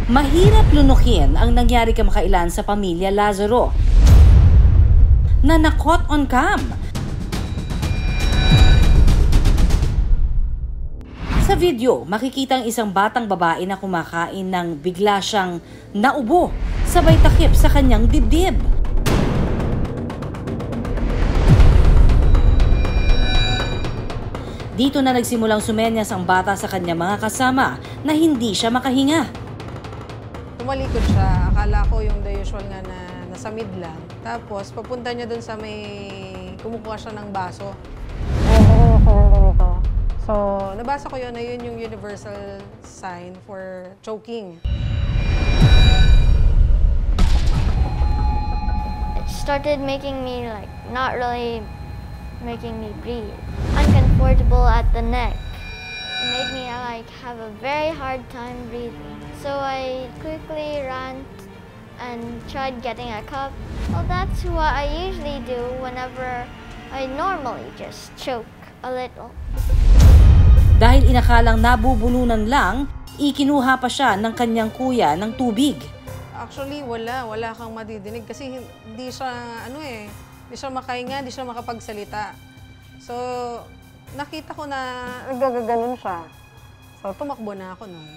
Mahirap lunukin ang nangyari kamakailan sa pamilya Lazaro na na-caught on cam. Sa video, makikita ang isang batang babae na kumakain ng bigla siyang naubo, sabay takip sa kanyang dibdib. Dito na nagsimulang sumenyas ang bata sa kanyang mga kasama na hindi siya makahinga. Tumalikod siya, akala ko yung the usual nga na nasa mid lang. Tapos papunta niya dun sa may kumukuha siya ng baso. So, nabasa ko yun na yun yung universal sign for choking. It started making me not really making me breathe. Uncomfortable at the neck. It made me have a very hard time breathing. So I quickly ran and tried getting a cup. Well, that's what I usually do whenever I normally just choke a little. Dahil inakalang nabubulunan lang, ikinuha pa siya ng kanyang kuya ng tubig. Actually, wala kang madidinig kasi hindi siya makahinga, hindi siya makapagsalita. So, nakita ko na nagagaganon siya. So, tumakbo na ako nun.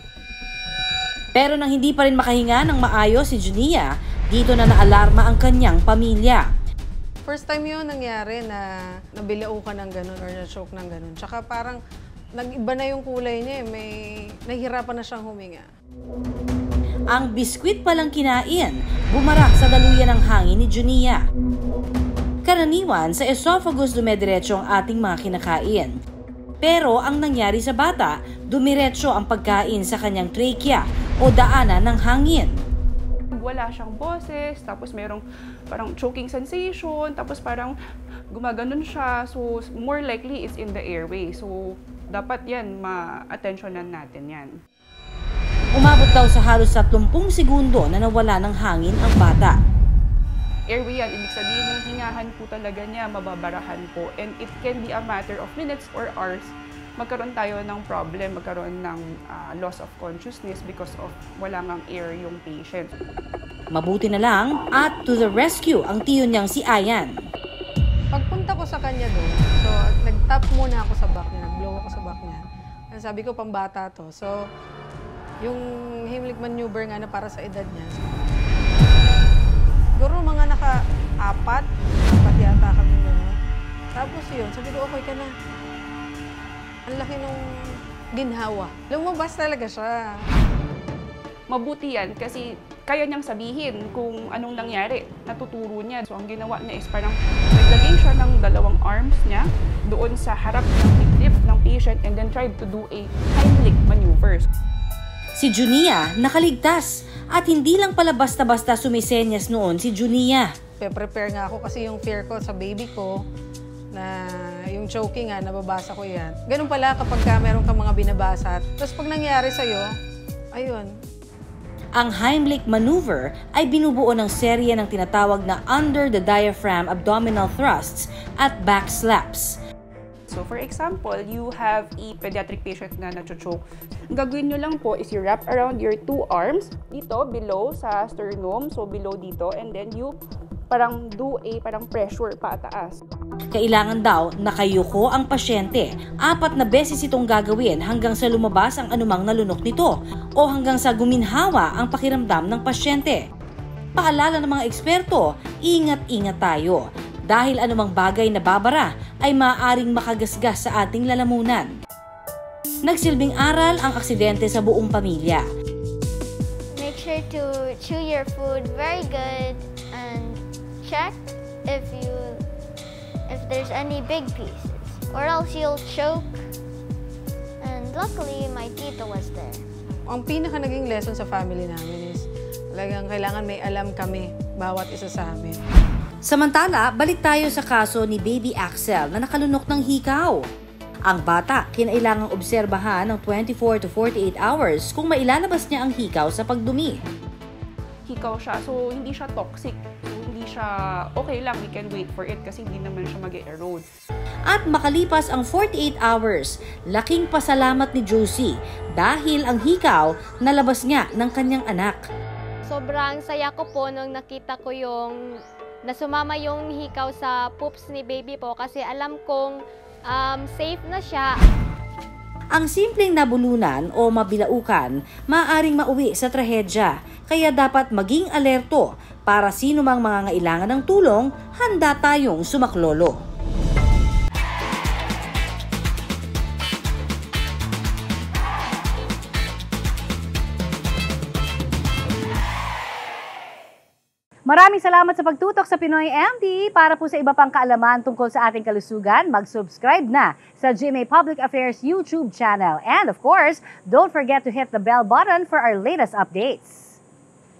Pero nang hindi pa rin makahinga ng maayos si Junia, dito na naalarma ang kanyang pamilya. First time yun nangyari na nabilao ka ng ganun or na-choke ng ganun. Tsaka parang nag-iba na yung kulay niya, nahihirapan na siyang huminga. Ang biskwit palang kinain, bumarak sa daluyan ng hangin ni Junia. Karaniwan, sa esophagus dumidiretso ang ating mga kinakain. Pero ang nangyari sa bata, dumiretso ang pagkain sa kanyang trachea o daanan ng hangin. Wala siyang boses, tapos merong parang choking sensation, tapos parang gumaganon siya. So, more likely it's in the airway. So, dapat yan, ma-attentionan natin yan. Umabot daw sa halos 30 segundo na nawala ng hangin ang bata. Airway yan, ibig sabihin yung hingahan po talaga niya, mababarahan po. And it can be a matter of minutes or hours. Magkaroon tayo ng problem, magkaroon ng loss of consciousness because of wala ngang air yung patient. Mabuti na lang at to the rescue ang tiyo niyang si Ayan. Pagpunta ko sa kanya doon, so nag-tap muna ako sa back niya, nag-blow ako sa back niya. Sabi ko, pambata to. So, yung Heimlich maneuver nga na para sa edad niya. Siguro mga naka-apat yata kami gano'n. Tapos yun, sabi ko, okay ka na. Ang laki nung ginhawa. Lumabas talaga siya. Mabuti yan kasi kaya niyang sabihin kung anong nangyari. Natuturo niya. So ang ginawa niya is parang naglagay siya ng dalawang arms niya doon sa harap ng dibdib ng patient and then tried to do a Heimlich maneuver. Si Junia nakaligtas at hindi lang pala basta-basta sumisenyas noon si Junia. Prepare nga ako kasi yung fear ko sa baby ko na yung choking nga, nababasa ko yan. Ganun pala kapag meron kang mga binabasa. Tapos pag nangyari sa'yo, ayun. Ang Heimlich maneuver ay binubuo ng serye ng tinatawag na under the diaphragm abdominal thrusts at back slaps. So for example, you have a pediatric patient na nacho-choke. Ang gagawin nyo lang po is you wrap around your two arms, dito, below sa sternum, so below dito, and then you parang do a pressure pataas. Kailangan daw nakayuko ang pasyente. 4 na beses itong gagawin hanggang sa lumabas ang anumang nalunok nito o hanggang sa guminhawa ang pakiramdam ng pasyente. Paalala ng mga eksperto, ingat-ingat tayo dahil anumang bagay na babara ay maaaring makagasgas sa ating lalamunan. Nagsilbing aral ang aksidente sa buong pamilya. Make sure to chew your food very good and check if there's any big pieces, or else you'll choke. And luckily, my tito was there. Ang pinaka naging lesson sa family namin is talagang kailangan may alam kami, bawat isa sa amin. Samantala, balik tayo sa kaso ni Baby Axel na nakalunok ng hikaw. Ang bata, kinailangang obserbahan ng 24 to 48 hours kung mailalabas niya ang hikaw sa pagdumi. Hikaw siya, so hindi siya toxic. So hindi siya okay lang, we can wait for it kasi hindi naman siya mag-erode. At makalipas ang 48 hours, laking pasalamat ni Josie dahil ang hikaw nalabas nga ng kanyang anak. Sobrang saya ko po nung nakita ko yung nasumama yung hikaw sa poops ni baby po kasi alam kong safe na siya. Ang simpleng nabulunan o mabilaukan maaaring mauwi sa trahedya, kaya dapat maging alerto para sino mang mangangailangan ng tulong, handa tayong sumaklolo. Maraming salamat sa pagtutok sa Pinoy MD. Para po sa iba pang kaalaman tungkol sa ating kalusugan, mag-subscribe na sa GMA Public Affairs YouTube channel. And of course, don't forget to hit the bell button for our latest updates.